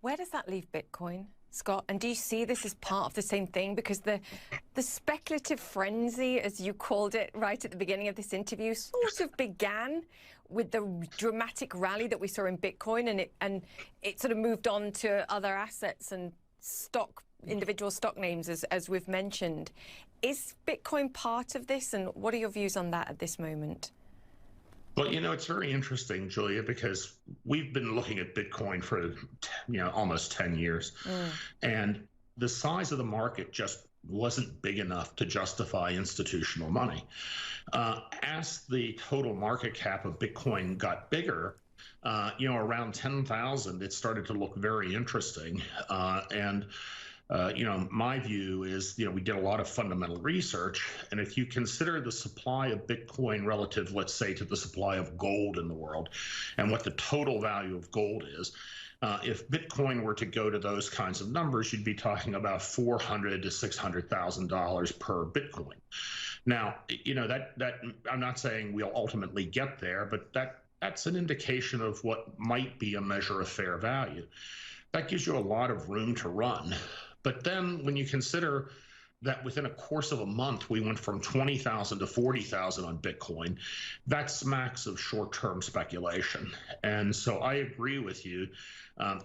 Where does that leave Bitcoin, Scott? And do you see this as part of the same thing? Because the speculative frenzy, as you called it right at the beginning of this interview, sort of began with the dramatic rally that we saw in Bitcoin, and it sort of moved on to other assets and individual stock names, as we've mentioned. Is Bitcoin part of this, and what are your views on that at this moment? Well, it's very interesting, Julia, because we've been looking at Bitcoin for, almost 10 years. And the size of the market just wasn't big enough to justify institutional money. As the total market cap of Bitcoin got bigger, around 10,000, it started to look very interesting. My view is, we did a lot of fundamental research, and if you consider the supply of Bitcoin relative, let's say, to the supply of gold in the world, and what the total value of gold is, if Bitcoin were to go to those kinds of numbers, you'd be talking about $400,000 to $600,000 per Bitcoin. Now, that I'm not saying we'll ultimately get there, but that's an indication of what might be a measure of fair value. That gives you a lot of room to run. But then when you consider that within a course of a month, we went from 20,000 to 40,000 on Bitcoin, that smacks of short-term speculation. And so I agree with you.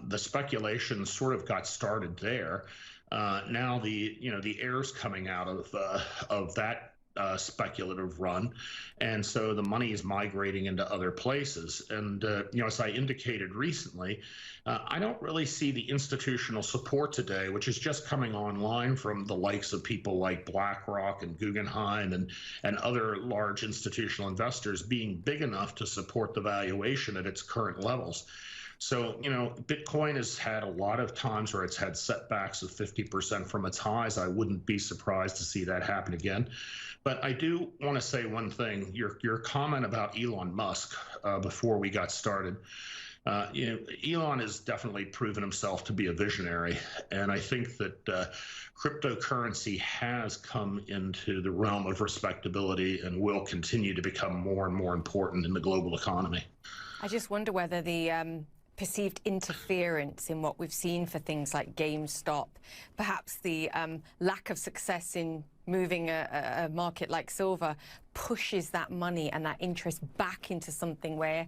The speculation sort of got started there. Now the air's coming out of that speculative run, and so the money is migrating into other places. And as I indicated recently, I don't really see the institutional support today, which is just coming online from the likes of people like BlackRock and Guggenheim and other large institutional investors, being big enough to support the valuation at its current levels. So, Bitcoin has had a lot of times where it's had setbacks of 50% from its highs. I wouldn't be surprised to see that happen again. But I do want to say one thing. Your comment about Elon Musk before we got started, Elon has definitely proven himself to be a visionary. And I think that cryptocurrency has come into the realm of respectability and will continue to become more and more important in the global economy. I just wonder whether the perceived interference in what we've seen for things like GameStop, perhaps the lack of success in moving a market like silver, pushes that money and that interest back into something where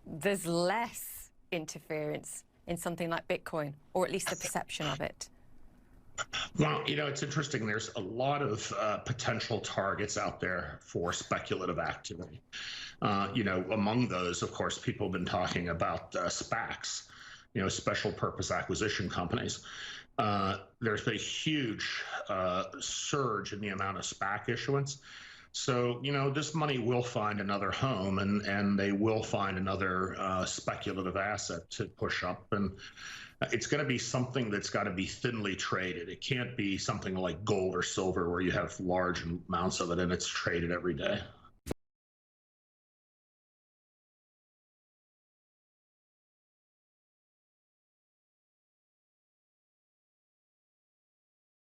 there's less interference in something like Bitcoin, or at least the perception of it. Well, it's interesting. There's a lot of potential targets out there for speculative activity. Among those, of course, people have been talking about SPACs, special purpose acquisition companies. There's a huge surge in the amount of SPAC issuance. So, this money will find another home, and they will find another speculative asset to push up. And it's going to be something that's got to be thinly traded. It can't be something like gold or silver where you have large amounts of it and it's traded every day.